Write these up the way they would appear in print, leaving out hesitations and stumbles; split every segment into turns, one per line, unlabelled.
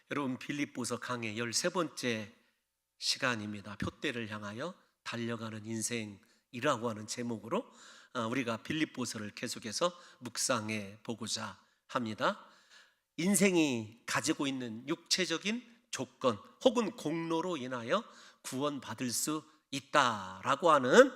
여러분, 빌립보서 강의 13번째 시간입니다. 표대를 향하여 달려가는 인생이라고 하는 제목으로 우리가 빌립보서를 계속해서 묵상해 보고자 합니다. 인생이 가지고 있는 육체적인 조건 혹은 공로로 인하여 구원받을 수 있다라고 하는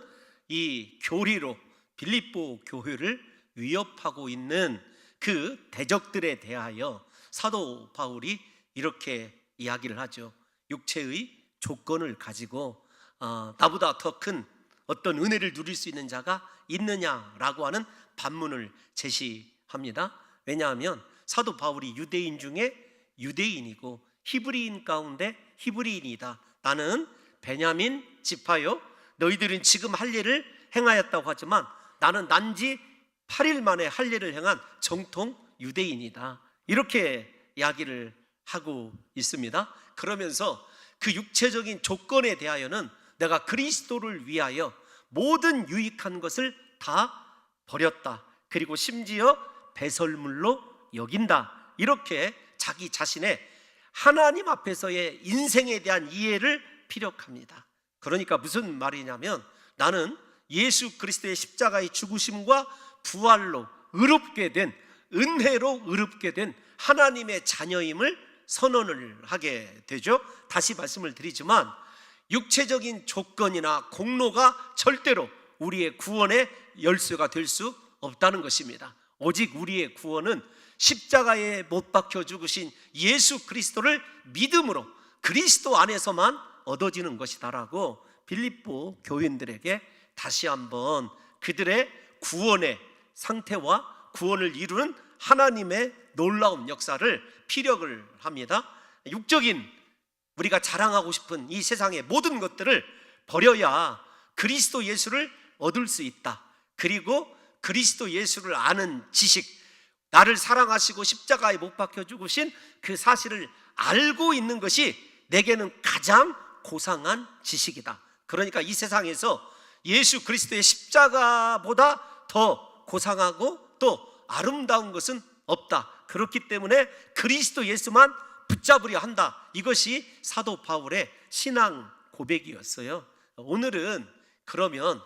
이 교리로 빌립보 교회를 위협하고 있는 그 대적들에 대하여 사도 바울이 이렇게 이야기를 하죠. 육체의 조건을 가지고 나보다 더 큰 어떤 은혜를 누릴 수 있는 자가 있느냐라고 하는 반문을 제시합니다. 왜냐하면 사도 바울이 유대인 중에 유대인이고 히브리인 가운데 히브리인이다. 나는 베냐민 지파요, 너희들은 지금 할 일을 행하였다고 하지만 나는 난지 8일 만에 할 일을 행한 정통 유대인이다. 이렇게 이야기를 하고 있습니다. 그러면서 그 육체적인 조건에 대하여는 내가 그리스도를 위하여 모든 유익한 것을 다 버렸다. 그리고 심지어 배설물로 여긴다. 이렇게 자기 자신의 하나님 앞에서의 인생에 대한 이해를 피력합니다. 그러니까 무슨 말이냐면, 나는 예수 그리스도의 십자가의 죽으심과 부활로 의롭게 된, 은혜로 의롭게 된 하나님의 자녀임을 선언을 하게 되죠. 다시 말씀을 드리지만 육체적인 조건이나 공로가 절대로 우리의 구원의 열쇠가 될 수 없다는 것입니다. 오직 우리의 구원은 십자가에 못 박혀 죽으신 예수 그리스도를 믿음으로 그리스도 안에서만 얻어지는 것이다라고 빌립보 교인들에게 다시 한번 그들의 구원의 상태와 구원을 이루는 하나님의 놀라운 역사를 피력을 합니다. 육적인 우리가 자랑하고 싶은 이 세상의 모든 것들을 버려야 그리스도 예수를 얻을 수 있다. 그리고 그리스도 예수를 아는 지식, 나를 사랑하시고 십자가에 못 박혀 죽으신 그 사실을 알고 있는 것이 내게는 가장 고상한 지식이다. 그러니까 이 세상에서 예수 그리스도의 십자가보다 더 고상하고 또 아름다운 것은 없다. 그렇기 때문에 그리스도 예수만 붙잡으려 한다. 이것이 사도 바울의 신앙 고백이었어요. 오늘은 그러면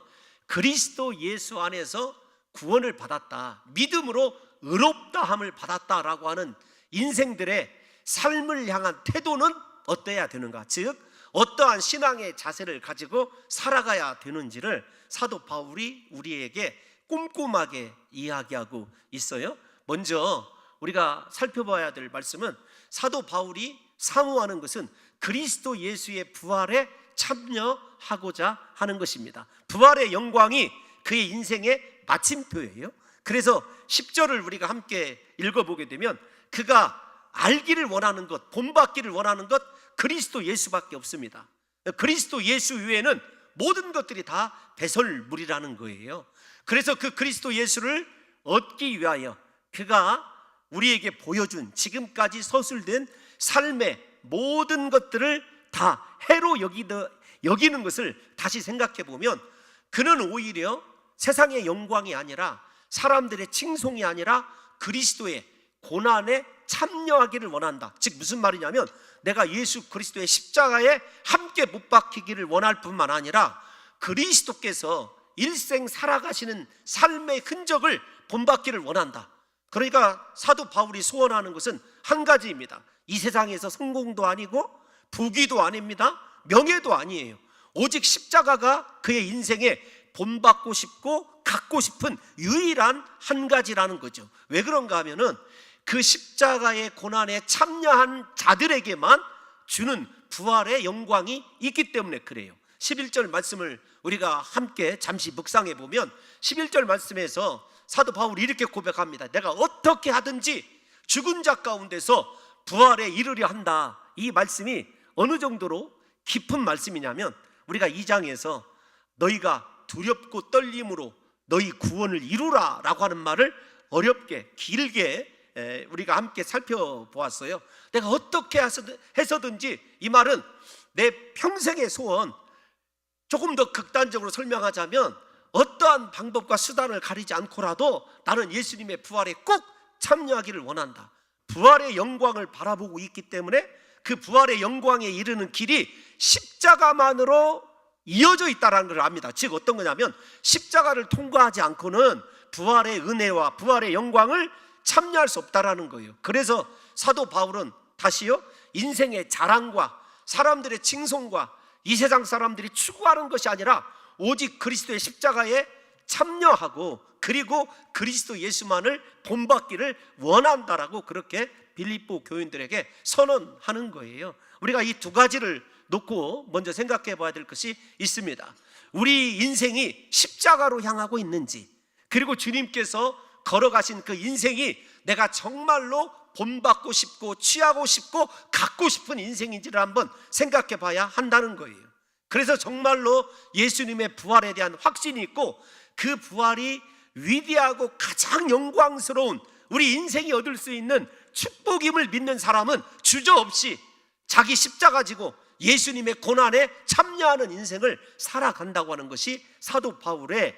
그리스도 예수 안에서 구원을 받았다, 믿음으로 의롭다함을 받았다라고 하는 인생들의 삶을 향한 태도는 어때야 되는가, 즉 어떠한 신앙의 자세를 가지고 살아가야 되는지를 사도 바울이 우리에게 꼼꼼하게 이야기하고 있어요. 먼저 우리가 살펴봐야 될 말씀은 사도 바울이 사모하는 것은 그리스도 예수의 부활에 참여하고자 하는 것입니다. 부활의 영광이 그의 인생의 마침표예요. 그래서 10절을 우리가 함께 읽어보게 되면 그가 알기를 원하는 것, 본받기를 원하는 것, 그리스도 예수밖에 없습니다. 그리스도 예수 외에는 모든 것들이 다 배설물이라는 거예요. 그래서 그 그리스도 예수를 얻기 위하여 그가 우리에게 보여준 지금까지 서술된 삶의 모든 것들을 다 해로 여기는 것을 다시 생각해 보면 그는 오히려 세상의 영광이 아니라 사람들의 칭송이 아니라 그리스도의 고난에 참여하기를 원한다. 즉 무슨 말이냐면 내가 예수 그리스도의 십자가에 함께 못 박히기를 원할 뿐만 아니라 그리스도께서 일생 살아가시는 삶의 흔적을 본받기를 원한다. 그러니까 사도 바울이 소원하는 것은 한 가지입니다. 이 세상에서 성공도 아니고 부귀도 아닙니다. 명예도 아니에요. 오직 십자가가 그의 인생에 본받고 싶고 갖고 싶은 유일한 한 가지라는 거죠. 왜 그런가 하면은 그 십자가의 고난에 참여한 자들에게만 주는 부활의 영광이 있기 때문에 그래요. 11절 말씀을 우리가 함께 잠시 묵상해 보면 11절 말씀에서 사도 바울이 이렇게 고백합니다. 내가 어떻게 하든지 죽은 자 가운데서 부활에 이르려 한다. 이 말씀이 어느 정도로 깊은 말씀이냐면 우리가 2장에서 너희가 두렵고 떨림으로 너희 구원을 이루라 라고 하는 말을 어렵게 길게 우리가 함께 살펴보았어요. 내가 어떻게 해서든지, 이 말은 내 평생의 소원, 조금 더 극단적으로 설명하자면 어떠한 방법과 수단을 가리지 않고라도 나는 예수님의 부활에 꼭 참여하기를 원한다. 부활의 영광을 바라보고 있기 때문에 그 부활의 영광에 이르는 길이 십자가만으로 이어져 있다는 걸 압니다. 즉 어떤 거냐면 십자가를 통과하지 않고는 부활의 은혜와 부활의 영광을 참여할 수 없다라는 거예요. 그래서 사도 바울은 다시요, 인생의 자랑과 사람들의 칭송과 이 세상 사람들이 추구하는 것이 아니라 오직 그리스도의 십자가에 참여하고 그리고 그리스도 예수만을 본받기를 원한다라고 그렇게 빌립보 교인들에게 선언하는 거예요. 우리가 이 두 가지를 놓고 먼저 생각해 봐야 될 것이 있습니다. 우리 인생이 십자가로 향하고 있는지, 그리고 주님께서 걸어가신 그 인생이 내가 정말로 본받고 싶고 취하고 싶고 갖고 싶은 인생인지를 한번 생각해 봐야 한다는 거예요. 그래서 정말로 예수님의 부활에 대한 확신이 있고 그 부활이 위대하고 가장 영광스러운 우리 인생이 얻을 수 있는 축복임을 믿는 사람은 주저없이 자기 십자가 지고 예수님의 고난에 참여하는 인생을 살아간다고 하는 것이 사도 바울의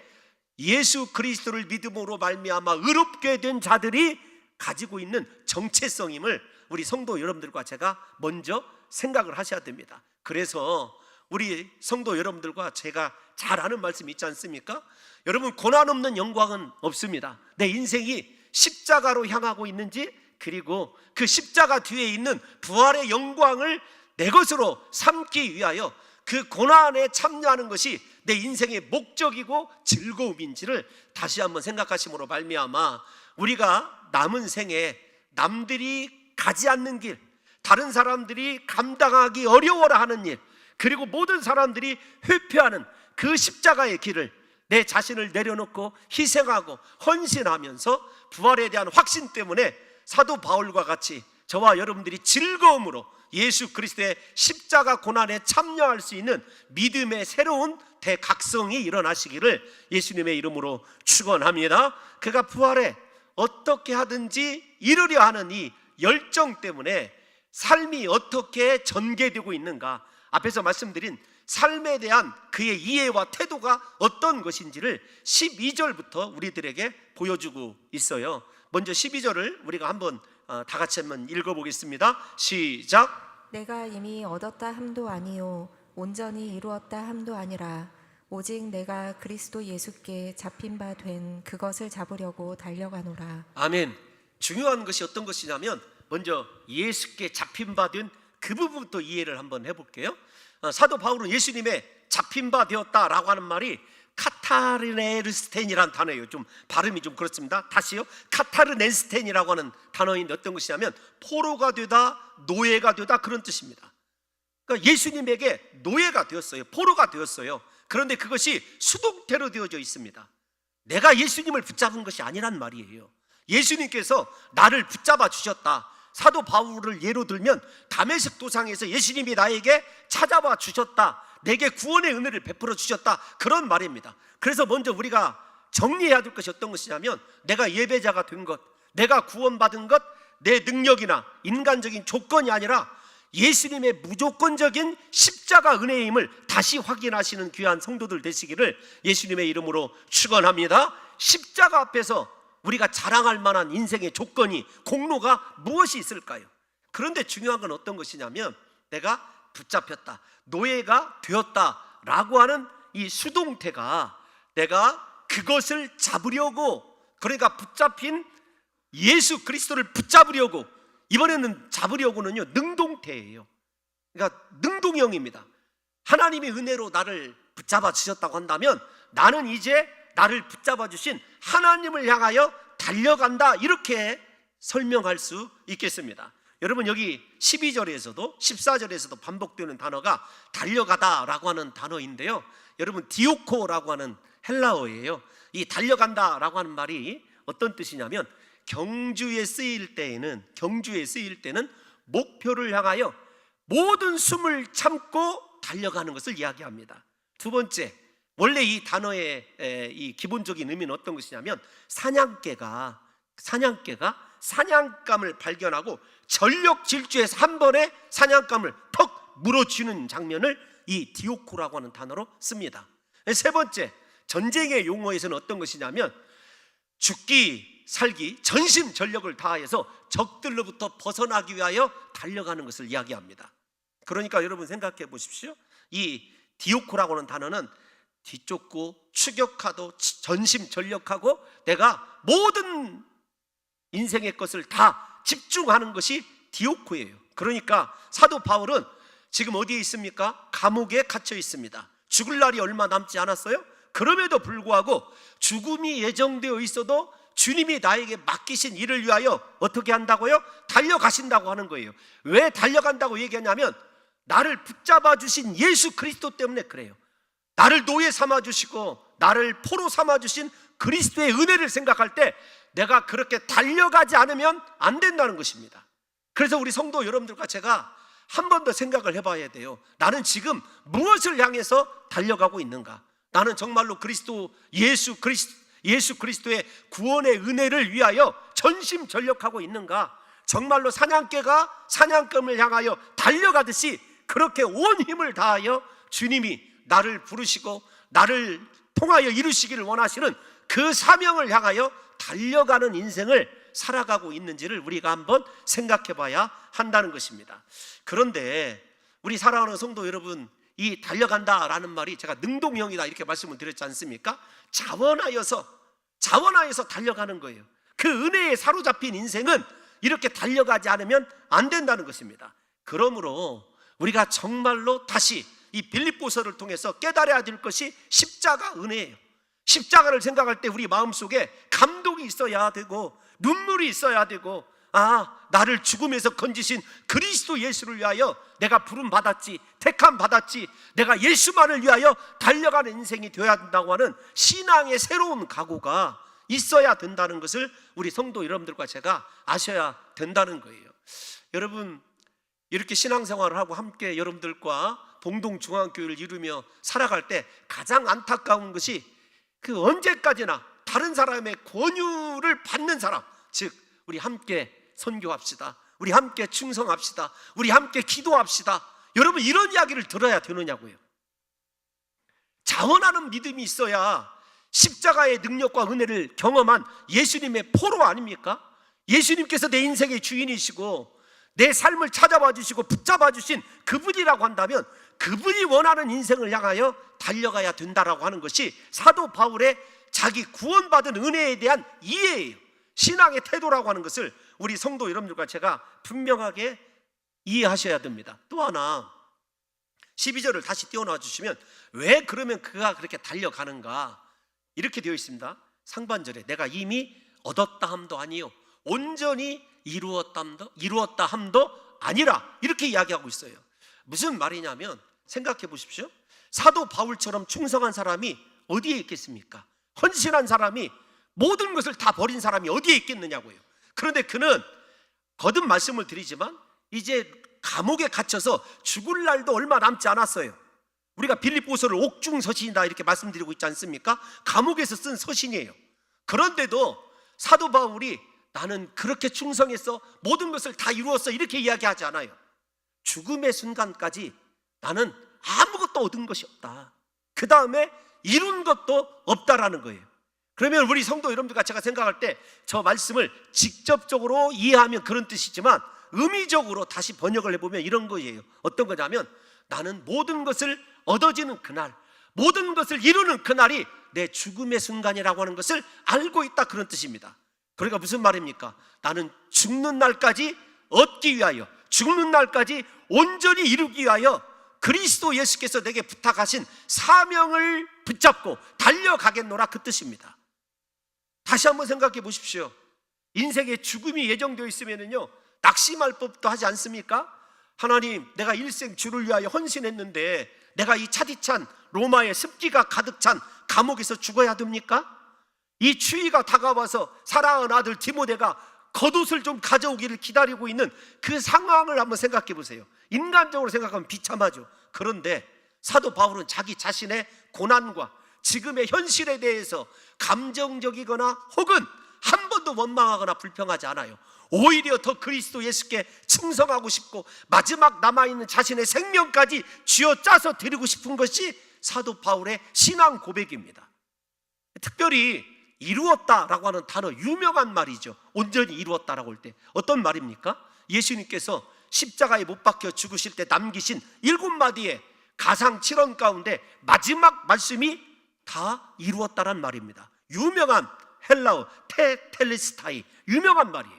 예수 그리스도를 믿음으로 말미암아 의롭게 된 자들이 가지고 있는 정체성임을 우리 성도 여러분들과 제가 먼저 생각을 하셔야 됩니다. 그래서 우리 성도 여러분들과 제가 잘 아는 말씀이 있지 않습니까? 여러분, 고난 없는 영광은 없습니다. 내 인생이 십자가로 향하고 있는지, 그리고 그 십자가 뒤에 있는 부활의 영광을 내 것으로 삼기 위하여 그 고난에 참여하는 것이 내 인생의 목적이고 즐거움인지를 다시 한번 생각하심으로 말미암아 우리가 남은 생에 남들이 가지 않는 길, 다른 사람들이 감당하기 어려워라 하는 일, 그리고 모든 사람들이 회피하는 그 십자가의 길을 내 자신을 내려놓고 희생하고 헌신하면서 부활에 대한 확신 때문에 사도 바울과 같이 저와 여러분들이 즐거움으로 예수 그리스도의 십자가 고난에 참여할 수 있는 믿음의 새로운 대각성이 일어나시기를 예수님의 이름으로 축원합니다. 그가 부활에 어떻게 하든지 이루려 하는 이 열정 때문에 삶이 어떻게 전개되고 있는가, 앞에서 말씀드린 삶에 대한 그의 이해와 태도가 어떤 것인지를 12절부터 우리들에게 보여주고 있어요. 먼저 12절을 우리가 한번 다 같이 한번 읽어보겠습니다. 시작.
내가 이미 얻었다 함도 아니요 온전히 이루었다 함도 아니라 오직 내가 그리스도 예수께 잡힌 바 된 그것을 잡으려고 달려가노라.
아멘. 중요한 것이 어떤 것이냐면 먼저 예수께 잡힌 바 된 그 부분부터 이해를 한번 해볼게요. 사도 바울은 예수님의 잡힌 바 되었다라고 하는 말이 카타르네르스텐이라는 단어예요. 좀 발음이 좀 그렇습니다. 다시요. 카타르넨스텐이라고 하는 단어인데 어떤 것이냐면 포로가 되다, 노예가 되다, 그런 뜻입니다. 그러니까 예수님에게 노예가 되었어요. 포로가 되었어요. 그런데 그것이 수동태로 되어져 있습니다. 내가 예수님을 붙잡은 것이 아니란 말이에요. 예수님께서 나를 붙잡아 주셨다. 사도 바울을 예로 들면 다메섹 도상에서 예수님이 나에게 찾아와 주셨다, 내게 구원의 은혜를 베풀어 주셨다, 그런 말입니다. 그래서 먼저 우리가 정리해야 될 것이 어떤 것이냐면 내가 예배자가 된 것, 내가 구원받은 것, 내 능력이나 인간적인 조건이 아니라 예수님의 무조건적인 십자가 은혜임을 다시 확인하시는 귀한 성도들 되시기를 예수님의 이름으로 축원합니다. 십자가 앞에서 우리가 자랑할 만한 인생의 조건이, 공로가 무엇이 있을까요? 그런데 중요한 건 어떤 것이냐면 내가 붙잡혔다, 노예가 되었다라고 하는 이 수동태가 내가 그것을 잡으려고, 그러니까 붙잡힌 예수 그리스도를 붙잡으려고, 이번에는 잡으려고는요 능동태예요. 그러니까 능동형입니다. 하나님이 은혜로 나를 붙잡아 주셨다고 한다면 나는 이제 나를 붙잡아 주신 하나님을 향하여 달려간다, 이렇게 설명할 수 있겠습니다. 여러분, 여기 12절에서도 14절에서도 반복되는 단어가 달려가다라고 하는 단어인데요, 여러분 디오코라고 하는 헬라어예요. 이 달려간다라고 하는 말이 어떤 뜻이냐면 경주에 쓰일 때는 목표를 향하여 모든 숨을 참고 달려가는 것을 이야기합니다. 두 번째, 원래 이 단어의 이 기본적인 의미는 어떤 것이냐면 사냥개가 사냥감을 발견하고 전력 질주해서 한 번에 사냥감을 턱 물어주는 장면을 이 디오코라고 하는 단어로 씁니다. 세 번째, 전쟁의 용어에서는 어떤 것이냐면 죽기 살기, 전심전력을 다하여서 적들로부터 벗어나기 위하여 달려가는 것을 이야기합니다. 그러니까 여러분 생각해 보십시오. 이 디오코라고 하는 단어는 뒤쫓고 추격하고 전심전력하고 내가 모든 인생의 것을 다 집중하는 것이 디오코예요. 그러니까 사도 바울은 지금 어디에 있습니까? 감옥에 갇혀 있습니다. 죽을 날이 얼마 남지 않았어요? 그럼에도 불구하고 죽음이 예정되어 있어도 주님이 나에게 맡기신 일을 위하여 어떻게 한다고요? 달려가신다고 하는 거예요. 왜 달려간다고 얘기하냐면 나를 붙잡아 주신 예수 그리스도 때문에 그래요. 나를 노예 삼아 주시고 나를 포로 삼아 주신 그리스도의 은혜를 생각할 때 내가 그렇게 달려가지 않으면 안 된다는 것입니다. 그래서 우리 성도 여러분들과 제가 한 번 더 생각을 해봐야 돼요. 나는 지금 무엇을 향해서 달려가고 있는가? 나는 정말로 예수 그리스도의 구원의 은혜를 위하여 전심전력하고 있는가? 정말로 사냥개가 사냥감을 향하여 달려가듯이 그렇게 온 힘을 다하여 주님이 나를 부르시고 나를 통하여 이루시기를 원하시는 그 사명을 향하여 달려가는 인생을 살아가고 있는지를 우리가 한번 생각해 봐야 한다는 것입니다. 그런데 우리 사랑하는 성도 여러분, 이 달려간다라는 말이 제가 능동형이다 이렇게 말씀을 드렸지 않습니까? 자원하여서 달려가는 거예요. 그 은혜에 사로잡힌 인생은 이렇게 달려가지 않으면 안 된다는 것입니다. 그러므로 우리가 정말로 다시 이 빌립보서를 통해서 깨달아야 될 것이 십자가 은혜예요. 십자가를 생각할 때 우리 마음속에 감동이 있어야 되고 눈물이 있어야 되고, 나를 죽음에서 건지신 그리스도 예수를 위하여 내가 부름 받았지, 택함 받았지, 내가 예수만을 위하여 달려가는 인생이 되어야 된다고 하는 신앙의 새로운 각오가 있어야 된다는 것을 우리 성도 여러분들과 제가 아셔야 된다는 거예요. 여러분, 이렇게 신앙생활을 하고 함께 여러분들과 봉동중앙교회를 이루며 살아갈 때 가장 안타까운 것이 그 언제까지나 다른 사람의 권유를 받는 사람, 즉 우리 함께 선교합시다, 우리 함께 충성합시다, 우리 함께 기도합시다. 여러분, 이런 이야기를 들어야 되느냐고요. 자원하는 믿음이 있어야 십자가의 능력과 은혜를 경험한 예수님의 포로 아닙니까? 예수님께서 내 인생의 주인이시고 내 삶을 찾아봐 주시고 붙잡아 주신 그분이라고 한다면 그분이 원하는 인생을 향하여 달려가야 된다라고 하는 것이 사도 바울의 자기 구원받은 은혜에 대한 이해예요. 신앙의 태도라고 하는 것을 우리 성도 여러분들과 제가 분명하게 이해하셔야 됩니다. 또 하나 12절을 다시 띄워놔 주시면 왜 그러면 그가 그렇게 달려가는가? 이렇게 되어 있습니다. 상반절에 내가 이미 얻었다 함도 아니요 온전히 이루었다 함도 아니라, 이렇게 이야기하고 있어요. 무슨 말이냐면 생각해 보십시오. 사도 바울처럼 충성한 사람이 어디에 있겠습니까? 헌신한 사람이, 모든 것을 다 버린 사람이 어디에 있겠느냐고요. 그런데 그는 거듭 말씀을 드리지만 이제 감옥에 갇혀서 죽을 날도 얼마 남지 않았어요. 우리가 빌립보서를 옥중서신이다 이렇게 말씀드리고 있지 않습니까? 감옥에서 쓴 서신이에요. 그런데도 사도 바울이 나는 그렇게 충성해서 모든 것을 다 이루었어 이렇게 이야기하지 않아요. 죽음의 순간까지 나는 아무것도 얻은 것이 없다, 그 다음에 이룬 것도 없다라는 거예요. 그러면 우리 성도 여러분들과 제가 생각할 때 저 말씀을 직접적으로 이해하면 그런 뜻이지만 의미적으로 다시 번역을 해보면 이런 거예요. 어떤 거냐면 나는 모든 것을 얻어지는 그날, 모든 것을 이루는 그날이 내 죽음의 순간이라고 하는 것을 알고 있다, 그런 뜻입니다. 그러니까 무슨 말입니까? 나는 죽는 날까지 얻기 위하여, 죽는 날까지 온전히 이루기 위하여 그리스도 예수께서 내게 부탁하신 사명을 붙잡고 달려가겠노라, 그 뜻입니다. 다시 한번 생각해 보십시오. 인생에 죽음이 예정되어 있으면요 낙심할 법도 하지 않습니까? 하나님, 내가 일생 주를 위하여 헌신했는데 내가 이 차디찬 로마의 습기가 가득 찬 감옥에서 죽어야 됩니까? 이 추위가 다가와서 사랑하는 아들 디모데가 겉옷을 좀 가져오기를 기다리고 있는 그 상황을 한번 생각해 보세요. 인간적으로 생각하면 비참하죠. 그런데 사도 바울은 자기 자신의 고난과 지금의 현실에 대해서 감정적이거나 혹은 한 번도 원망하거나 불평하지 않아요. 오히려 더 그리스도 예수께 충성하고 싶고 마지막 남아있는 자신의 생명까지 쥐어짜서 드리고 싶은 것이 사도 바울의 신앙 고백입니다. 특별히 이루었다라고 하는 단어, 유명한 말이죠. 온전히 이루었다라고 할 때 어떤 말입니까? 예수님께서 십자가에 못 박혀 죽으실 때 남기신 7마디의 가상 7원 가운데 마지막 말씀이 다 이루었다란 말입니다. 유명한 헬라어 테텔레스타이, 유명한 말이에요.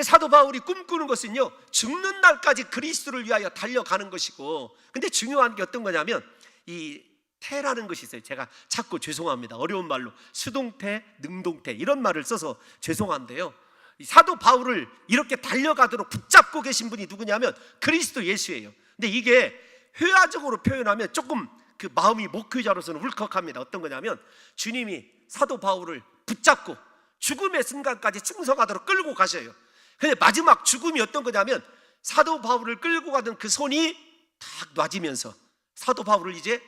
사도 바울이 꿈꾸는 것은요, 죽는 날까지 그리스도를 위하여 달려가는 것이고, 근데 중요한 게 어떤 거냐면 이 태라는 것이 있어요. 제가 자꾸 죄송합니다. 어려운 말로 수동태, 능동태 이런 말을 써서 죄송한데요, 이 사도 바울을 이렇게 달려가도록 붙잡고 계신 분이 누구냐면 그리스도 예수예요. 근데 이게 회화적으로 표현하면 조금 그 마음이 목회자로서는 울컥합니다. 어떤 거냐면 주님이 사도 바울을 붙잡고 죽음의 순간까지 충성하도록 끌고 가셔요. 근데 마지막 죽음이 어떤 거냐면 사도 바울을 끌고 가던 그 손이 탁 놔지면서 사도 바울을 이제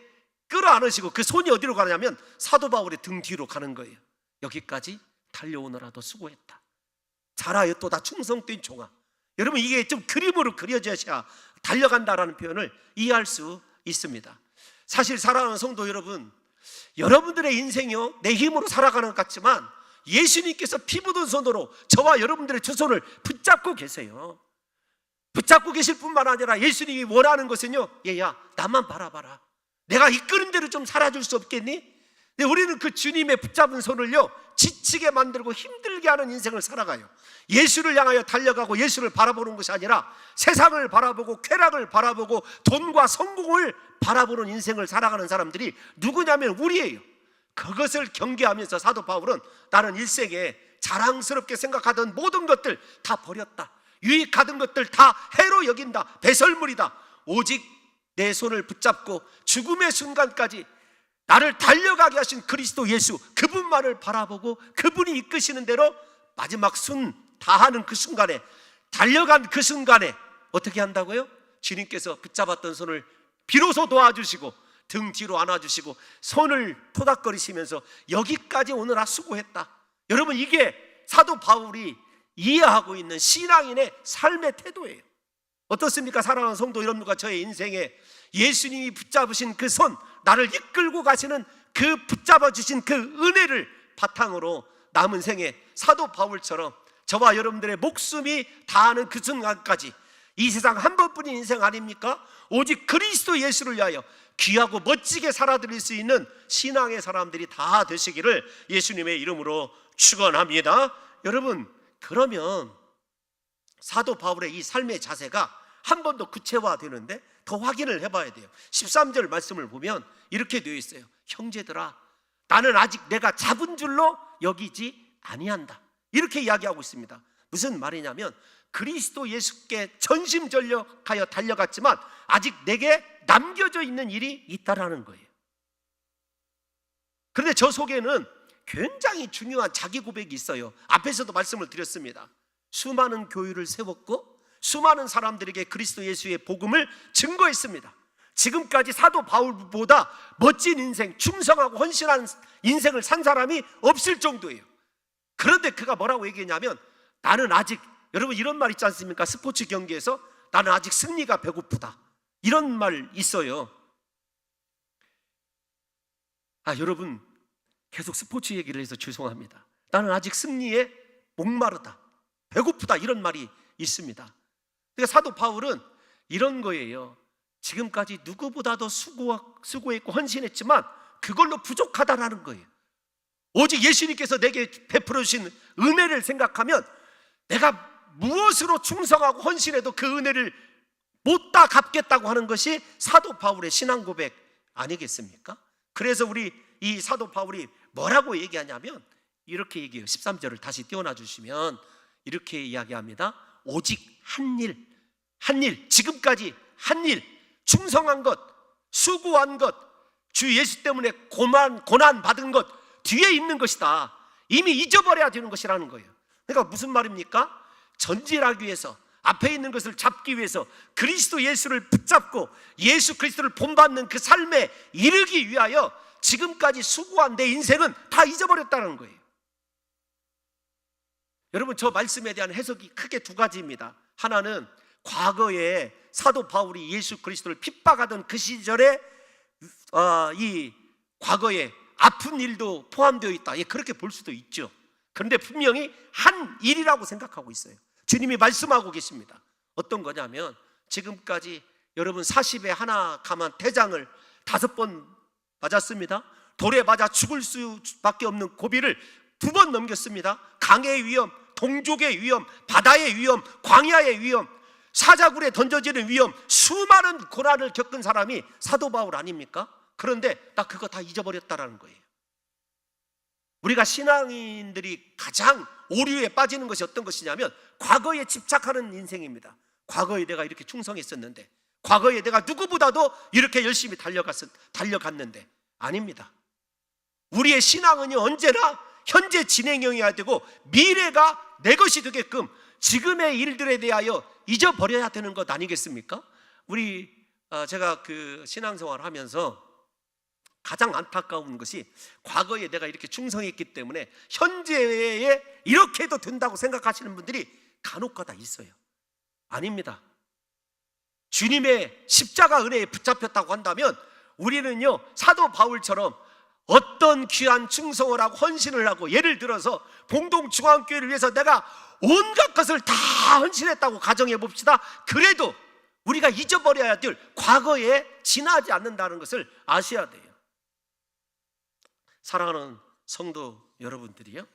끌어안으시고, 그 손이 어디로 가냐면 사도 바울의 등 뒤로 가는 거예요. 여기까지 달려오느라도 수고했다. 잘하였도다 충성된 종아. 여러분, 이게 좀 그림으로 그려져야 달려간다라는 표현을 이해할 수 있습니다. 사실 사랑하는 성도 여러분, 여러분들의 인생이요, 내 힘으로 살아가는 것 같지만 예수님께서 피 묻은 손으로 저와 여러분들의 두 손을 붙잡고 계세요. 붙잡고 계실 뿐만 아니라 예수님이 원하는 것은요, 얘야 나만 바라봐라. 내가 이끄는 대로 좀 살아줄 수 없겠니? 근데 우리는 그 주님의 붙잡은 손을요, 지치게 만들고 힘들게 하는 인생을 살아가요. 예수를 향하여 달려가고 예수를 바라보는 것이 아니라 세상을 바라보고 쾌락을 바라보고 돈과 성공을 바라보는 인생을 살아가는 사람들이 누구냐면 우리예요. 그것을 경계하면서 사도 바울은 나는 일생에 자랑스럽게 생각하던 모든 것들 다 버렸다. 유익하던 것들 다 해로 여긴다. 배설물이다. 오직 내 손을 붙잡고 죽음의 순간까지 나를 달려가게 하신 그리스도 예수, 그분만을 바라보고 그분이 이끄시는 대로 마지막 숨 다하는 그 순간에, 달려간 그 순간에 어떻게 한다고요? 주님께서 붙잡았던 손을 비로소 도와주시고 등 뒤로 안아주시고 손을 토닥거리시면서 여기까지 오느라 수고했다. 여러분, 이게 사도 바울이 이해하고 있는 신앙인의 삶의 태도예요. 어떻습니까? 사랑하는 성도 여러분과 저의 인생에 예수님이 붙잡으신 그 손, 나를 이끌고 가시는 그 붙잡아 주신 그 은혜를 바탕으로 남은 생에 사도 바울처럼 저와 여러분들의 목숨이 다하는 그 순간까지, 이 세상 한 번뿐인 인생 아닙니까? 오직 그리스도 예수를 위하여 귀하고 멋지게 살아드릴 수 있는 신앙의 사람들이 다 되시기를 예수님의 이름으로 축원합니다. 여러분, 그러면 사도 바울의 이 삶의 자세가 한 번 더 구체화되는데 더 확인을 해봐야 돼요. 13절 말씀을 보면 이렇게 되어 있어요. 형제들아, 나는 아직 내가 잡은 줄로 여기지 아니한다. 이렇게 이야기하고 있습니다. 무슨 말이냐면 그리스도 예수께 전심전력하여 달려갔지만 아직 내게 남겨져 있는 일이 있다라는 거예요. 그런데 저 속에는 굉장히 중요한 자기 고백이 있어요. 앞에서도 말씀을 드렸습니다. 수많은 교회를 세웠고 수많은 사람들에게 그리스도 예수의 복음을 증거했습니다. 지금까지 사도 바울보다 멋진 인생, 충성하고 헌신한 인생을 산 사람이 없을 정도예요. 그런데 그가 뭐라고 얘기했냐면 나는 아직, 여러분 이런 말 있지 않습니까? 스포츠 경기에서 나는 아직 승리가 배고프다, 이런 말 있어요. 여러분 계속 스포츠 얘기를 해서 죄송합니다. 나는 아직 승리에 목마르다, 배고프다, 이런 말이 있습니다. 그러니까 사도 바울은 이런 거예요. 지금까지 누구보다도 수고했고 헌신했지만 그걸로 부족하다라는 거예요. 오직 예수님께서 내게 베풀어 주신 은혜를 생각하면 내가 무엇으로 충성하고 헌신해도 그 은혜를 못 다 갚겠다고 하는 것이 사도 바울의 신앙 고백 아니겠습니까? 그래서 우리 이 사도 바울이 뭐라고 얘기하냐면 이렇게 얘기해요. 13절을 다시 띄워놔 주시면 이렇게 이야기합니다. 오직 한 일, 지금까지 한 일, 충성한 것, 수고한 것, 주 예수 때문에 고난 받은 것 뒤에 있는 것이다. 이미 잊어버려야 되는 것이라는 거예요. 그러니까 무슨 말입니까? 전진하기 위해서, 앞에 있는 것을 잡기 위해서 그리스도 예수를 붙잡고 예수 그리스도를 본받는 그 삶에 이르기 위하여 지금까지 수고한 내 인생은 다 잊어버렸다는 거예요. 여러분, 저 말씀에 대한 해석이 크게 두 가지입니다. 하나는 과거에 사도 바울이 예수 그리스도를 핍박하던 그 시절에 이 과거에 아픈 일도 포함되어 있다. 예, 그렇게 볼 수도 있죠. 그런데 분명히 한 일이라고 생각하고 있어요. 주님이 말씀하고 계십니다. 어떤 거냐면 지금까지 여러분 40에 하나 감한 태장을 5번 맞았습니다. 돌에 맞아 죽을 수밖에 없는 고비를 2번 넘겼습니다. 강의 위험, 동족의 위험, 바다의 위험, 광야의 위험, 사자굴에 던져지는 위험, 수많은 고난을 겪은 사람이 사도 바울 아닙니까? 그런데 나 그거 다 잊어버렸다라는 거예요. 우리가 신앙인들이 가장 오류에 빠지는 것이 어떤 것이냐면 과거에 집착하는 인생입니다. 과거에 내가 이렇게 충성했었는데, 과거에 내가 누구보다도 이렇게 열심히 달려갔는데, 아닙니다. 우리의 신앙은요, 언제나 현재 진행형이어야 되고 미래가 내 것이 되게끔 지금의 일들에 대하여 잊어버려야 되는 것 아니겠습니까? 제가 그 신앙생활을 하면서 가장 안타까운 것이 과거에 내가 이렇게 충성했기 때문에 현재에 이렇게 해도 된다고 생각하시는 분들이 간혹가다 있어요. 아닙니다. 주님의 십자가 은혜에 붙잡혔다고 한다면 우리는요, 사도 바울처럼 어떤 귀한 충성을 하고 헌신을 하고, 예를 들어서 봉동중앙교회를 위해서 내가 온갖 것을 다 헌신했다고 가정해 봅시다. 그래도 우리가 잊어버려야 될 과거에 지나지 않는다는 것을 아셔야 돼요. 사랑하는 성도 여러분들이요,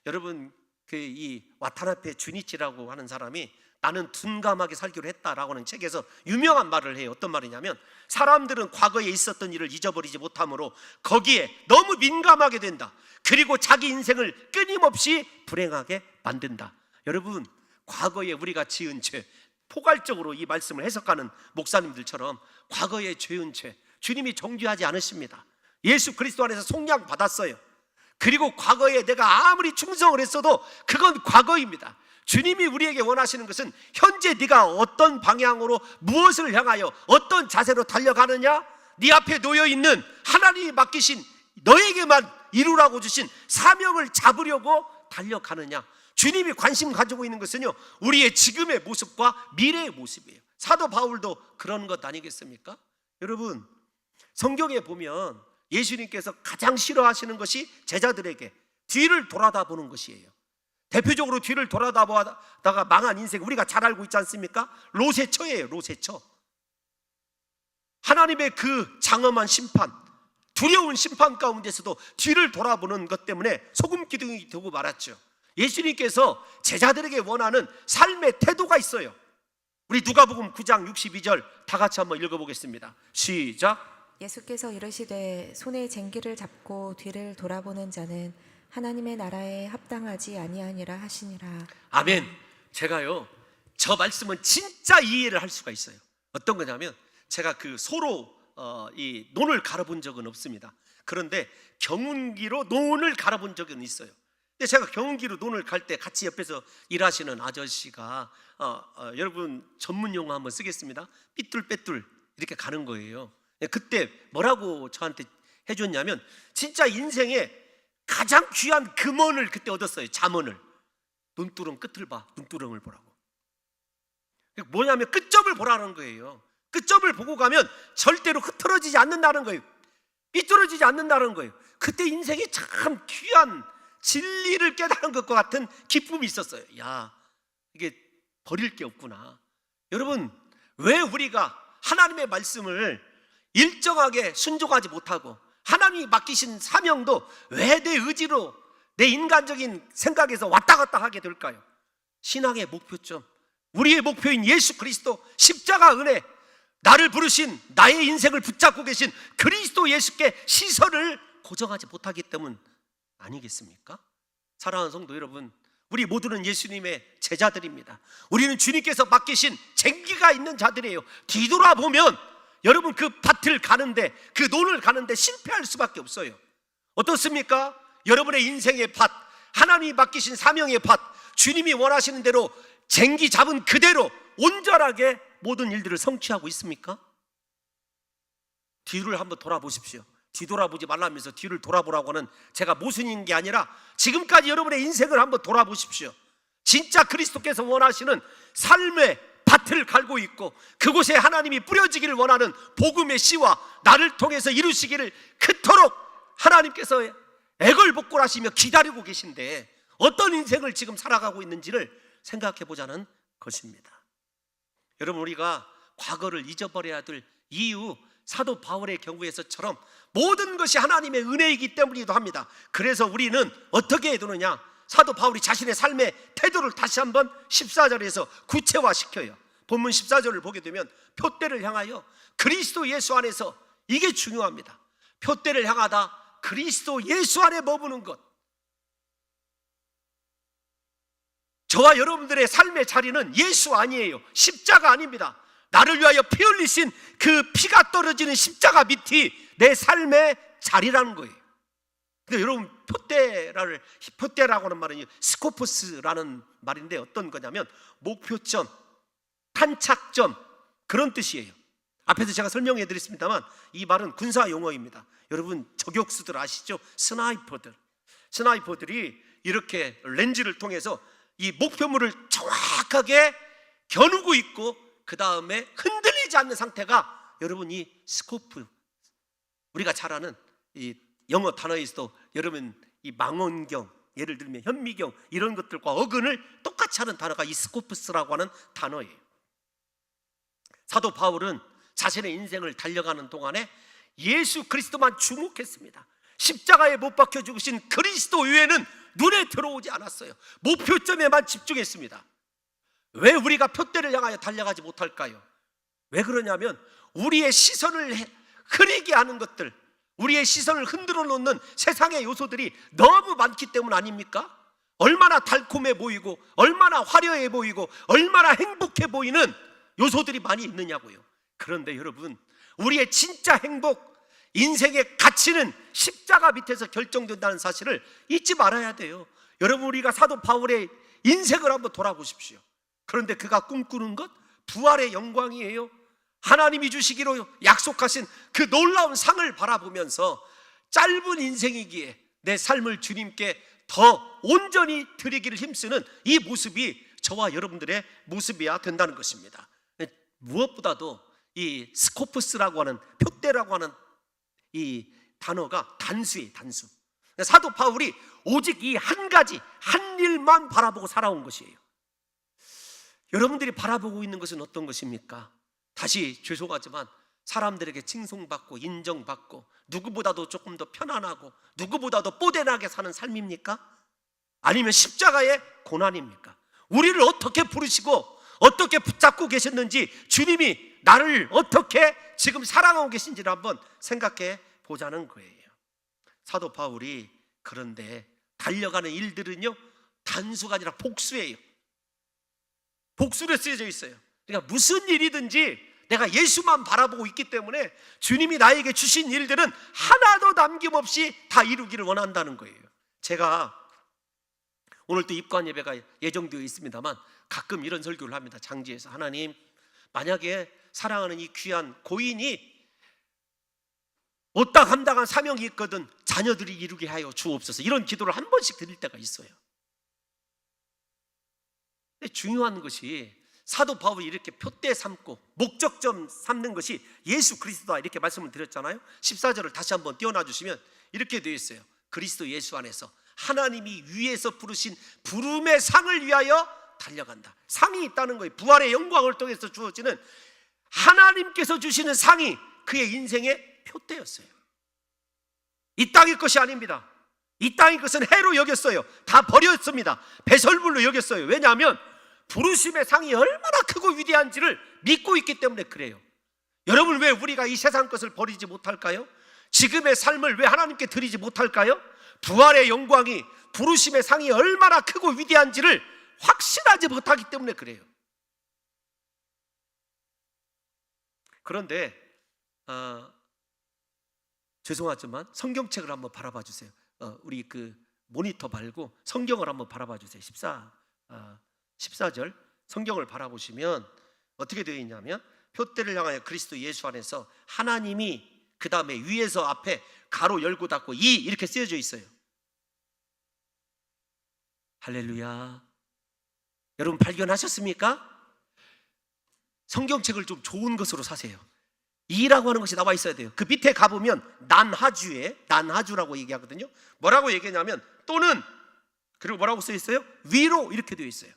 여러분 이 와타나베 주니치라고 하는 사람이 나는 둔감하게 살기로 했다라고 하는 책에서 유명한 말을 해요. 어떤 말이냐면 사람들은 과거에 있었던 일을 잊어버리지 못하므로 거기에 너무 민감하게 된다. 그리고 자기 인생을 끊임없이 불행하게 만든다. 여러분, 과거에 우리가 지은 죄, 포괄적으로 이 말씀을 해석하는 목사님들처럼 과거의 죄은 죄, 주님이 정죄하지 않으십니다. 예수 그리스도 안에서 속량 받았어요. 그리고 과거에 내가 아무리 충성을 했어도 그건 과거입니다. 주님이 우리에게 원하시는 것은 현재 네가 어떤 방향으로 무엇을 향하여 어떤 자세로 달려가느냐, 네 앞에 놓여있는 하나님이 맡기신 너에게만 이루라고 주신 사명을 잡으려고 달려가느냐. 주님이 관심 가지고 있는 것은요, 우리의 지금의 모습과 미래의 모습이에요. 사도 바울도 그런 것 아니겠습니까? 여러분, 성경에 보면 예수님께서 가장 싫어하시는 것이 제자들에게 뒤를 돌아다 보는 것이에요. 대표적으로 뒤를 돌아다보다가 망한 인생 우리가 잘 알고 있지 않습니까? 롯의 처예요. 롯의 처. 하나님의 그 장엄한 심판, 두려운 심판 가운데서도 뒤를 돌아보는 것 때문에 소금 기둥이 되고 말았죠. 예수님께서 제자들에게 원하는 삶의 태도가 있어요. 우리 누가복음 9장 62절 다 같이 한번 읽어보겠습니다. 시작.
예수께서 이르시되 손에 쟁기를 잡고 뒤를 돌아보는 자는 하나님의 나라에 합당하지 아니하니라 하시니라.
아멘. 제가요, 저 말씀은 진짜 이해를 할 수가 있어요. 어떤 거냐면 제가 그 소로 이 논을 갈아본 적은 없습니다. 그런데 경운기로 논을 갈아본 적은 있어요. 근데 제가 경운기로 논을 갈 때 같이 옆에서 일하시는 아저씨가 여러분 전문 용어 한번 쓰겠습니다. 삐뚤빼뚤 이렇게 가는 거예요. 그때 뭐라고 저한테 해줬냐면 진짜 인생에 가장 귀한 금원을 그때 얻었어요. 잠언을. 눈두렁 끝을 봐. 눈두렁을 보라고. 뭐냐면 끝점을 보라는 거예요. 끝점을 보고 가면 절대로 흐트러지지 않는다는 거예요. 삐뚤어지지 않는다는 거예요. 그때 인생이 참 귀한 진리를 깨달은 것과 같은 기쁨이 있었어요. 야, 이게 버릴 게 없구나. 여러분, 왜 우리가 하나님의 말씀을 일정하게 순종하지 못하고 하나님이 맡기신 사명도 왜 내 의지로 내 인간적인 생각에서 왔다 갔다 하게 될까요? 신앙의 목표점, 우리의 목표인 예수 그리스도 십자가 은혜, 나를 부르신 나의 인생을 붙잡고 계신 그리스도 예수께 시선을 고정하지 못하기 때문 아니겠습니까? 사랑하는 성도 여러분, 우리 모두는 예수님의 제자들입니다. 우리는 주님께서 맡기신 쟁기가 있는 자들이에요. 뒤돌아보면 여러분 그 밭을 가는데, 그 논을 가는데 실패할 수밖에 없어요. 어떻습니까? 여러분의 인생의 밭, 하나님이 맡기신 사명의 밭, 주님이 원하시는 대로 쟁기 잡은 그대로 온전하게 모든 일들을 성취하고 있습니까? 뒤를 한번 돌아보십시오. 뒤돌아보지 말라면서 뒤를 돌아보라고 하는 제가 모순인 게 아니라 지금까지 여러분의 인생을 한번 돌아보십시오. 진짜 그리스도께서 원하시는 삶의 밭을 갈고 있고 그곳에 하나님이 뿌려지기를 원하는 복음의 씨와 나를 통해서 이루시기를 그토록 하나님께서 애걸복걸하시며 기다리고 계신데 어떤 인생을 지금 살아가고 있는지를 생각해 보자는 것입니다. 여러분, 우리가 과거를 잊어버려야 될 이유, 사도 바울의 경우에서처럼 모든 것이 하나님의 은혜이기 때문이기도 합니다. 그래서 우리는 어떻게 해두느냐? 사도 바울이 자신의 삶의 태도를 다시 한번 14절에서 구체화시켜요. 본문 14절을 보게 되면 표대를 향하여 그리스도 예수 안에서, 이게 중요합니다. 표대를 향하다 그리스도 예수 안에 머무는 것. 저와 여러분들의 삶의 자리는 예수 아니에요. 십자가 아닙니다. 나를 위하여 피 흘리신 그 피가 떨어지는 십자가 밑이 내 삶의 자리라는 거예요. 근데 여러분, 표대라고 하는 말은 스코프스라는 말인데 어떤 거냐면 목표점, 탄착점, 그런 뜻이에요. 앞에서 제가 설명해 드렸습니다만 이 말은 군사 용어입니다. 여러분, 저격수들 아시죠? 스나이퍼들이 이렇게 렌즈를 통해서 이 목표물을 정확하게 겨누고 있고 그 다음에 흔들리지 않는 상태가, 여러분, 이 스코프, 우리가 잘 아는 이 영어 단어에서도 여러분 이 망원경, 예를 들면 현미경, 이런 것들과 어근을 똑같이 하는 단어가 이 스코프스라고 하는 단어예요. 사도 바울은 자신의 인생을 달려가는 동안에 예수 그리스도만 주목했습니다. 십자가에 못 박혀 죽으신 그리스도 외에는 눈에 들어오지 않았어요. 목표점에만 집중했습니다. 왜 우리가 표대를 향하여 달려가지 못할까요? 왜 그러냐면 우리의 시선을 흐리게 하는 것들, 우리의 시선을 흔들어 놓는 세상의 요소들이 너무 많기 때문 아닙니까? 얼마나 달콤해 보이고 얼마나 화려해 보이고 얼마나 행복해 보이는 요소들이 많이 있느냐고요. 그런데 여러분, 우리의 진짜 행복, 인생의 가치는 십자가 밑에서 결정된다는 사실을 잊지 말아야 돼요. 여러분, 우리가 사도 바울의 인생을 한번 돌아보십시오. 그런데 그가 꿈꾸는 것, 부활의 영광이에요. 하나님이 주시기로 약속하신 그 놀라운 상을 바라보면서 짧은 인생이기에 내 삶을 주님께 더 온전히 드리기를 힘쓰는 이 모습이 저와 여러분들의 모습이어야 된다는 것입니다. 무엇보다도 이 스코프스라고 하는, 표대라고 하는 이 단어가 단수예요, 단수. 사도 바울이 오직 이 한 가지, 한 일만 바라보고 살아온 것이에요. 여러분들이 바라보고 있는 것은 어떤 것입니까? 다시 죄송하지만 사람들에게 칭송받고 인정받고 누구보다도 조금 더 편안하고 누구보다도 뽀대나게 사는 삶입니까? 아니면 십자가의 고난입니까? 우리를 어떻게 부르시고 어떻게 붙잡고 계셨는지, 주님이 나를 어떻게 지금 사랑하고 계신지를 한번 생각해 보자는 거예요. 사도 바울이 그런데 달려가는 일들은요, 단수가 아니라 복수예요. 복수로 쓰여져 있어요. 그러니까 무슨 일이든지 내가 예수만 바라보고 있기 때문에 주님이 나에게 주신 일들은 하나도 남김없이 다 이루기를 원한다는 거예요. 제가 오늘 또 입관 예배가 예정되어 있습니다만 가끔 이런 설교를 합니다. 장지에서, 하나님, 만약에 사랑하는 이 귀한 고인이 어따 감당한 사명이 있거든 자녀들이 이루게 하여 주옵소서, 이런 기도를 한 번씩 드릴 때가 있어요. 근데 중요한 것이 사도 바울이 이렇게 표대 삼고 목적점 삼는 것이 예수 그리스도다, 이렇게 말씀을 드렸잖아요. 14절을 다시 한번 띄워놔 주시면 이렇게 되어 있어요. 그리스도 예수 안에서 하나님이 위에서 부르신 부름의 상을 위하여 달려간다. 상이 있다는 거예요. 부활의 영광을 통해서 주어지는 하나님께서 주시는 상이 그의 인생의 표대였어요. 이 땅의 것이 아닙니다. 이 땅의 것은 해로 여겼어요. 다 버렸습니다. 배설물로 여겼어요. 왜냐하면 부르심의 상이 얼마나 크고 위대한지를 믿고 있기 때문에 그래요. 여러분, 왜 우리가 이 세상 것을 버리지 못할까요? 지금의 삶을 왜 하나님께 드리지 못할까요? 부활의 영광이, 부르심의 상이 얼마나 크고 위대한지를 확신하지 못하기 때문에 그래요. 그런데 죄송하지만 성경책을 한번 바라봐 주세요. 우리 그 모니터 말고 성경을 한번 바라봐 주세요. 14절 성경을 바라보시면 어떻게 되어 있냐면, 표대를 향하여 그리스도 예수 안에서 하나님이, 그 다음에 위에서 앞에 가로 열고 닫고 이, 이렇게 쓰여져 있어요. 할렐루야. 여러분 발견하셨습니까? 성경책을 좀 좋은 것으로 사세요. 이라고 하는 것이 나와 있어야 돼요. 그 밑에 가보면 난하주라고 얘기하거든요. 뭐라고 얘기하냐면 또는, 그리고 뭐라고 써 있어요? 위로, 이렇게 되어 있어요.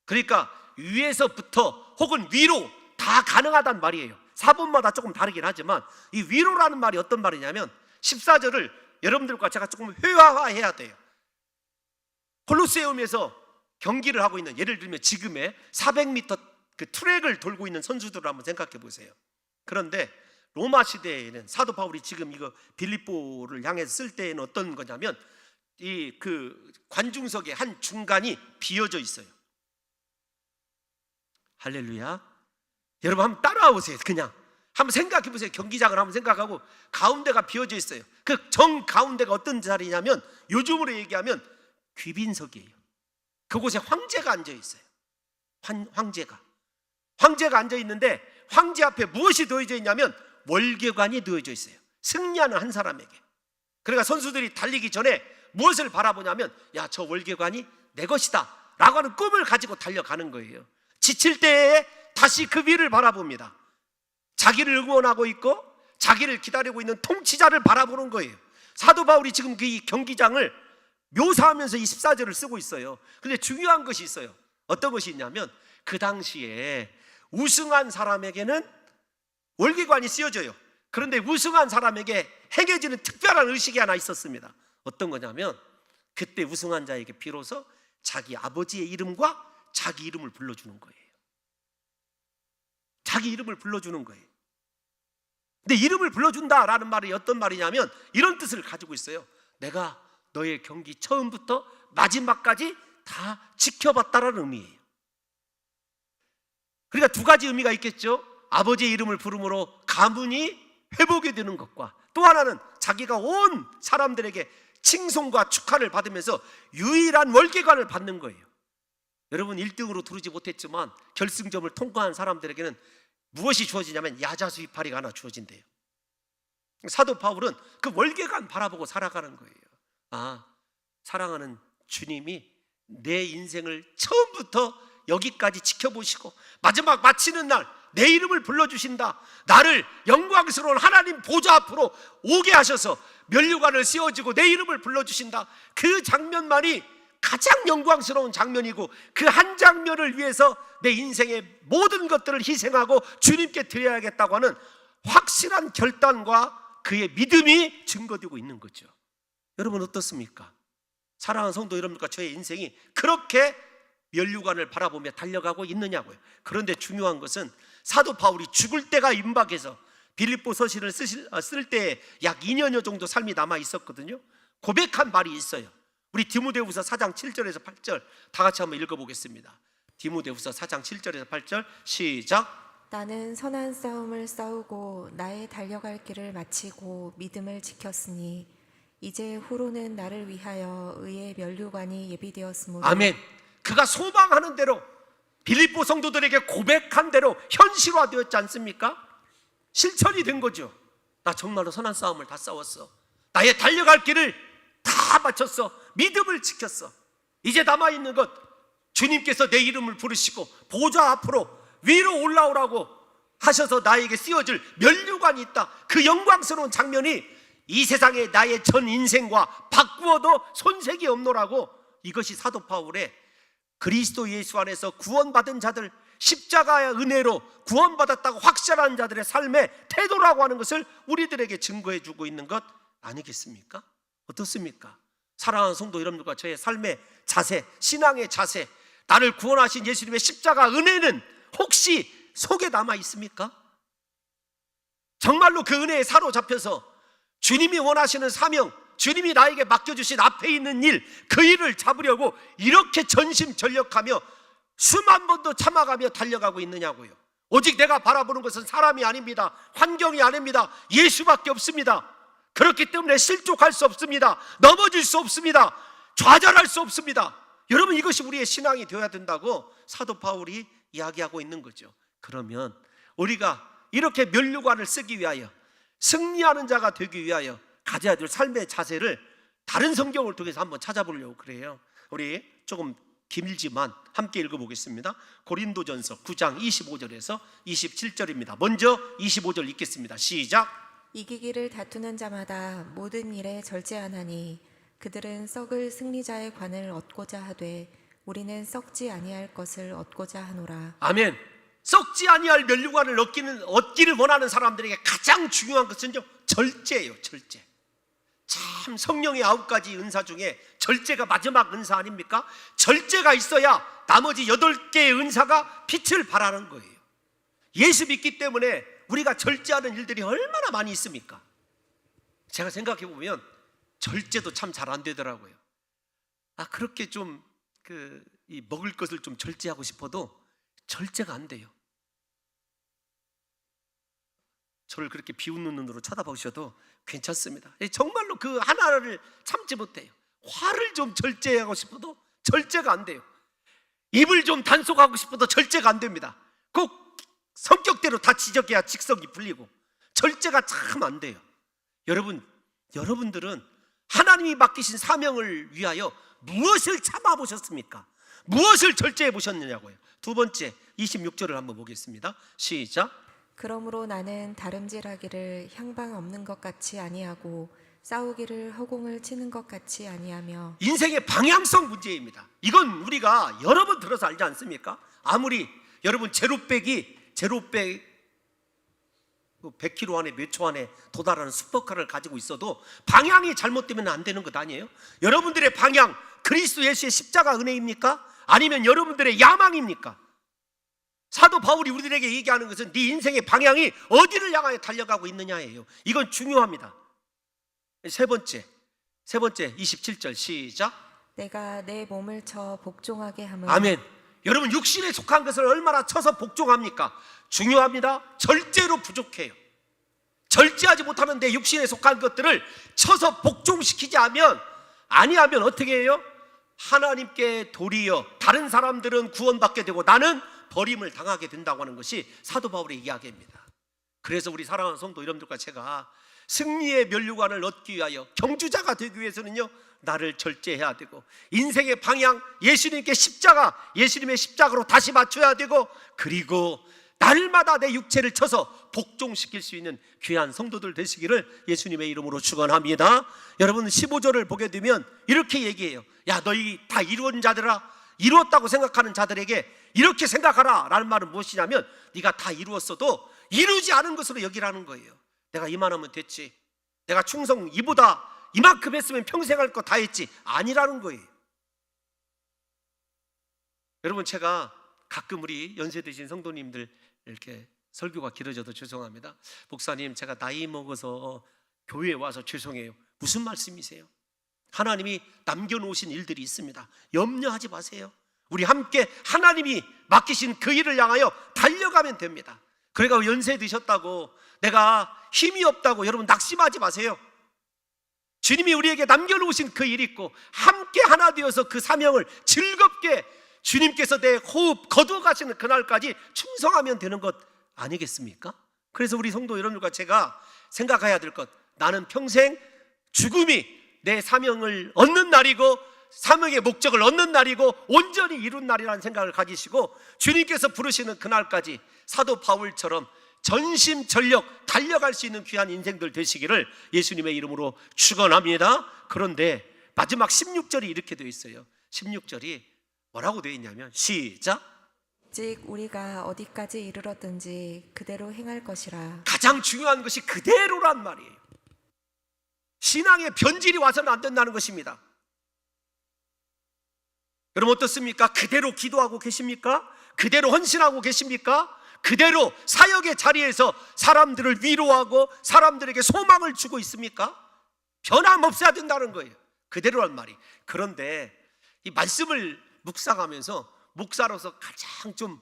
그러니까 위에서부터 혹은 위로 다 가능하단 말이에요. 사본마다 조금 다르긴 하지만 이 위로라는 말이 어떤 말이냐면 14절을 여러분들과 제가 조금 회화해야 돼요. 콜로세움에서 경기를 하고 있는, 예를 들면 지금의 400m 그 트랙을 돌고 있는 선수들을 한번 생각해 보세요. 그런데 로마 시대에는 사도 바울이 지금 이거 빌립보를 향해서 쓸 때에는 어떤 거냐면 이 그 관중석의 한 중간이 비어져 있어요. 할렐루야. 여러분 한번 따라와 보세요. 그냥 한번 생각해 보세요. 경기장을 한번 생각하고 가운데가 비어져 있어요. 그 정 가운데가 어떤 자리냐면 요즘으로 얘기하면 귀빈석이에요. 그곳에 황제가 앉아 있어요. 황제가 앉아 있는데 황제 앞에 무엇이 놓여져 있냐면 월계관이 놓여져 있어요. 승리하는 한 사람에게. 그러니까 선수들이 달리기 전에 무엇을 바라보냐면, 야, 저 월계관이 내 것이다 라고 하는 꿈을 가지고 달려가는 거예요. 지칠 때에 다시 그 위를 바라봅니다. 자기를 응원하고 있고 자기를 기다리고 있는 통치자를 바라보는 거예요. 사도 바울이 지금 그 이 경기장을 묘사하면서 이 14절을 쓰고 있어요. 근데 중요한 것이 있어요. 어떤 것이 있냐면 그 당시에 우승한 사람에게는 월계관이 씌워져요. 그런데 우승한 사람에게 행해지는 특별한 의식이 하나 있었습니다. 어떤 거냐면 그때 우승한 자에게 비로소 자기 아버지의 이름과 자기 이름을 불러주는 거예요. 자기 이름을 불러주는 거예요. 근데 이름을 불러준다라는 말이 어떤 말이냐면 이런 뜻을 가지고 있어요. 내가 너의 경기 처음부터 마지막까지 다 지켜봤다라는 의미예요. 그러니까 두 가지 의미가 있겠죠. 아버지의 이름을 부름으로 가문이 회복이 되는 것과 또 하나는 자기가 온 사람들에게 칭송과 축하를 받으면서 유일한 월계관을 받는 거예요. 여러분 1등으로 두르지 못했지만 결승점을 통과한 사람들에게는 무엇이 주어지냐면 야자수입파리가 하나 주어진대요. 사도 바울은 그 월계관 바라보고 살아가는 거예요. 아, 사랑하는 주님이 내 인생을 처음부터 여기까지 지켜보시고 마지막 마치는 날 내 이름을 불러주신다. 나를 영광스러운 하나님 보좌 앞으로 오게 하셔서 면류관을 씌워주고 내 이름을 불러주신다. 그 장면만이 가장 영광스러운 장면이고 그 한 장면을 위해서 내 인생의 모든 것들을 희생하고 주님께 드려야겠다고 하는 확실한 결단과 그의 믿음이 증거되고 있는 거죠. 여러분 어떻습니까? 사랑하는 성도 여러분과 저의 인생이 그렇게 면류관을 바라보며 달려가고 있느냐고요. 그런데 중요한 것은 사도 바울이 죽을 때가 임박해서 빌립보 서신을 쓸 때에 약 2년여 정도 삶이 남아 있었거든요. 고백한 말이 있어요. 우리 디모데후서 4장 7절에서 8절 다 같이 한번 읽어보겠습니다. 디모데후서 4장 7절에서 8절 시작.
나는 선한 싸움을 싸우고 나의 달려갈 길을 마치고 믿음을 지켰으니 이제 후로는 나를 위하여 의의 면류관이 예비되었으므로.
아멘. 그가 소망하는 대로 빌립보 성도들에게 고백한 대로 현실화되었지 않습니까? 실천이 된 거죠. 나 정말로 선한 싸움을 다 싸웠어. 나의 달려갈 길을 다 마쳤어. 믿음을 지켰어. 이제 남아있는 것 주님께서 내 이름을 부르시고 보좌 앞으로 위로 올라오라고 하셔서 나에게 씌워줄 면류관이 있다. 그 영광스러운 장면이 이 세상에 나의 전 인생과 바꾸어도 손색이 없노라고. 이것이 사도 바울의 그리스도 예수 안에서 구원받은 자들, 십자가의 은혜로 구원받았다고 확신하는 자들의 삶의 태도라고 하는 것을 우리들에게 증거해 주고 있는 것 아니겠습니까? 어떻습니까? 사랑하는 성도 여러분들과 저의 삶의 자세, 신앙의 자세, 나를 구원하신 예수님의 십자가 은혜는 혹시 속에 남아 있습니까? 정말로 그 은혜에 사로잡혀서 주님이 원하시는 사명, 주님이 나에게 맡겨주신 앞에 있는 일, 그 일을 잡으려고 이렇게 전심전력하며 수만 번도 참아가며 달려가고 있느냐고요. 오직 내가 바라보는 것은 사람이 아닙니다. 환경이 아닙니다. 예수밖에 없습니다. 그렇기 때문에 실족할 수 없습니다. 넘어질 수 없습니다. 좌절할 수 없습니다. 여러분 이것이 우리의 신앙이 되어야 된다고 사도 바울이 이야기하고 있는 거죠. 그러면 우리가 이렇게 면류관을 쓰기 위하여 승리하는 자가 되기 위하여 가져야 될 삶의 자세를 다른 성경을 통해서 한번 찾아보려고 그래요. 우리 조금 길지만 함께 읽어보겠습니다. 고린도전서 9장 25절에서 27절입니다. 먼저 25절 읽겠습니다. 시작.
이기기를 다투는 자마다 모든 일에 절제하나니 그들은 썩을 승리자의 관을 얻고자 하되 우리는 썩지 아니할 것을 얻고자 하노라.
아멘. 썩지 아니할 면류관을 얻기를 원하는 사람들에게 가장 중요한 것은요, 절제예요. 절제. 참, 성령의 9가지 은사 중에 절제가 마지막 은사 아닙니까? 절제가 있어야 나머지 8개의 은사가 빛을 발하는 거예요. 예수 믿기 때문에 우리가 절제하는 일들이 얼마나 많이 있습니까? 제가 생각해 보면 절제도 참 잘 안 되더라고요. 그렇게 좀 이 먹을 것을 좀 절제하고 싶어도 절제가 안 돼요. 저를 그렇게 비웃는 눈으로 쳐다보셔도 괜찮습니다. 정말로 그 하나를 참지 못해요. 화를 좀 절제하고 싶어도 절제가 안 돼요. 입을 좀 단속하고 싶어도 절제가 안 됩니다. 꼭 성격대로 다 지적해야 직성이 풀리고 절제가 참 안 돼요. 여러분들은 하나님이 맡기신 사명을 위하여 무엇을 참아보셨습니까? 무엇을 절제해 보셨느냐고요. 두 번째 26절을 한번 보겠습니다. 시작.
그러므로 나는 다름질하기를 향방 없는 것 같이 아니하고 싸우기를 허공을 치는 것 같이 아니하며. 인생의
방향성 문제입니다. 이건 우리가 여러 번 들어서 알지 않습니까? 아무리 여러분 제로백 100km 안에 몇 초 안에 도달하는 슈퍼카를 가지고 있어도 방향이 잘못되면 안 되는 것 아니에요? 여러분들의 방향 그리스도 예수의 십자가 은혜입니까? 아니면 여러분들의 야망입니까? 사도 바울이 우리들에게 얘기하는 것은 네 인생의 방향이 어디를 향하여 달려가고 있느냐예요. 이건 중요합니다. 세 번째 27절 시작.
내가 내 몸을 쳐 복종하게 함은.
아멘. 여러분 육신에 속한 것을 얼마나 쳐서 복종합니까? 중요합니다. 절제로 부족해요. 절제하지 못하는 내 육신에 속한 것들을 쳐서 복종시키지 아니하면 어떻게 해요? 하나님께 도리어 다른 사람들은 구원받게 되고 나는 버림을 당하게 된다고 하는 것이 사도 바울의 이야기입니다. 그래서 우리 사랑하는 성도 여러분들과 제가 승리의 면류관을 얻기 위하여 경주자가 되기 위해서는요, 나를 절제해야 되고 인생의 방향 예수님의 십자가로 다시 맞춰야 되고, 그리고 날마다 내 육체를 쳐서 복종시킬 수 있는 귀한 성도들 되시기를 예수님의 이름으로 축원합니다. 여러분 15절을 보게 되면 이렇게 얘기해요. 야, 너희 다 이루은 자들아, 이루었다고 생각하는 자들에게 이렇게 생각하라 라는 말은 무엇이냐면, 네가 다 이루었어도 이루지 않은 것으로 여기라는 거예요. 내가 이만하면 됐지, 내가 충성 이만큼 했으면 평생 할 거 다 했지, 아니라는 거예요. 여러분, 제가 가끔 우리 연세 드신 성도님들 이렇게 설교가 길어져도 죄송합니다. 목사님, 제가 나이 먹어서 교회에 와서 죄송해요. 무슨 말씀이세요? 하나님이 남겨놓으신 일들이 있습니다. 염려하지 마세요. 우리 함께 하나님이 맡기신 그 일을 향하여 달려가면 됩니다. 그러니까 연세 드셨다고 내가 힘이 없다고 여러분 낙심하지 마세요. 주님이 우리에게 남겨놓으신 그 일이 있고 함께 하나 되어서 그 사명을 즐겁게 주님께서 내 호흡 거두어가시는 그날까지 충성하면 되는 것 아니겠습니까? 그래서 우리 성도 여러분들과 제가 생각해야 될 것, 나는 평생 죽음이 내 사명을 얻는 날이고 사명의 목적을 얻는 날이고 온전히 이룬 날이라는 생각을 가지시고 주님께서 부르시는 그날까지 사도 바울처럼 전심전력 달려갈 수 있는 귀한 인생들 되시기를 예수님의 이름으로 축원합니다. 그런데 마지막 16절이 이렇게 되어 있어요. 16절이 뭐라고 되어 있냐면 시작.
즉 우리가 어디까지 이르렀든지 그대로 행할 것이라.
가장 중요한 것이 그대로란 말이에요. 신앙에 변질이 와서는 안 된다는 것입니다. 여러분 어떻습니까? 그대로 기도하고 계십니까? 그대로 헌신하고 계십니까? 그대로 사역의 자리에서 사람들을 위로하고 사람들에게 소망을 주고 있습니까? 변함없어야 된다는 거예요. 그대로란 말이. 그런데 이 말씀을 묵상하면서 목사로서 가장 좀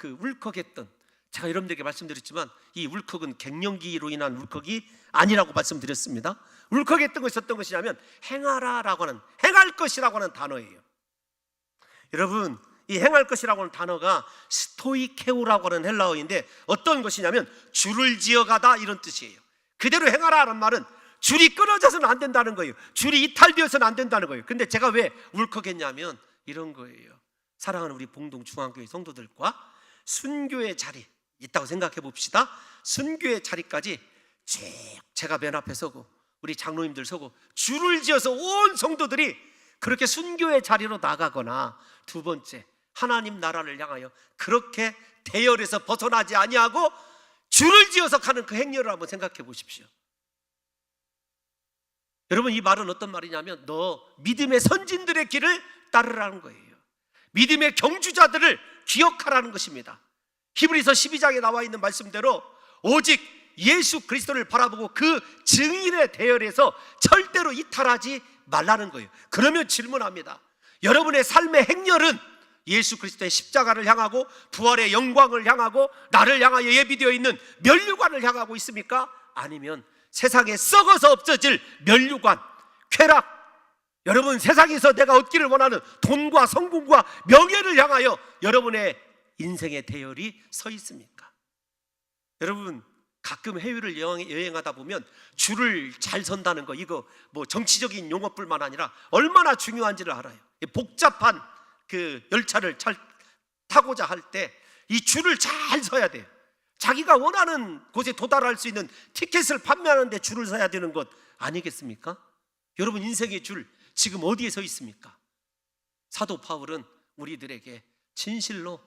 울컥했던, 제가 여러분들에게 말씀드렸지만 이 울컥은 갱년기로 인한 울컥이 아니라고 말씀드렸습니다. 울컥했던 것이 어떤 것이냐면 행하라라고 하는, 행할 것이라고 하는 단어예요. 여러분, 이 행할 것이라고 하는 단어가 스토이케우라고 하는 헬라어인데 어떤 것이냐면 줄을 지어가다 이런 뜻이에요. 그대로 행하라는 말은 줄이 끊어져서는 안 된다는 거예요. 줄이 이탈되어서는 안 된다는 거예요. 근데 제가 왜 울컥했냐면 이런 거예요. 사랑하는 우리 봉동 중앙교회 성도들과 순교의 자리 있다고 생각해 봅시다. 순교의 자리까지 쭉 제가 맨 앞에 서고 우리 장로님들 서고 줄을 지어서 온 성도들이 그렇게 순교의 자리로 나가거나, 두 번째, 하나님 나라를 향하여 그렇게 대열에서 벗어나지 아니하고 줄을 지어서 가는 그 행렬을 한번 생각해 보십시오. 여러분, 이 말은 어떤 말이냐면 너 믿음의 선진들의 길을 따르라는 거예요. 믿음의 경주자들을 기억하라는 것입니다. 히브리서 12장에 나와 있는 말씀대로 오직 예수 그리스도를 바라보고 그 증인의 대열에서 절대로 이탈하지 말라는 거예요. 그러면 질문합니다. 여러분의 삶의 행렬은 예수 그리스도의 십자가를 향하고 부활의 영광을 향하고 나를 향하여 예비되어 있는 면류관을 향하고 있습니까? 아니면 세상에 썩어서 없어질 면류관, 쾌락, 여러분 세상에서 내가 얻기를 원하는 돈과 성공과 명예를 향하여 여러분의 인생의 대열이 서 있습니까? 여러분, 가끔 해외를 여행하다 보면 줄을 잘 선다는 거, 이거 뭐 정치적인 용어뿐만 아니라 얼마나 중요한지를 알아요. 복잡한 그 열차를 타고자 할 때 이 줄을 잘 서야 돼요. 자기가 원하는 곳에 도달할 수 있는 티켓을 판매하는데 줄을 서야 되는 것 아니겠습니까? 여러분, 인생의 줄 지금 어디에 서 있습니까? 사도 바울은 우리들에게 진실로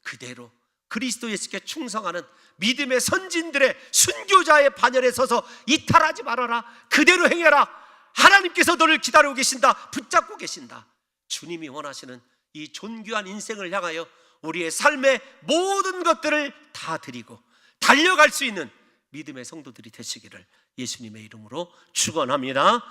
그대로 그리스도 예수께 충성하는 믿음의 선진들의 순교자의 반열에 서서 이탈하지 말아라, 그대로 행해라, 하나님께서 너를 기다리고 계신다, 붙잡고 계신다. 주님이 원하시는 이 존귀한 인생을 향하여 우리의 삶의 모든 것들을 다 드리고 달려갈 수 있는 믿음의 성도들이 되시기를 예수님의 이름으로 축원합니다.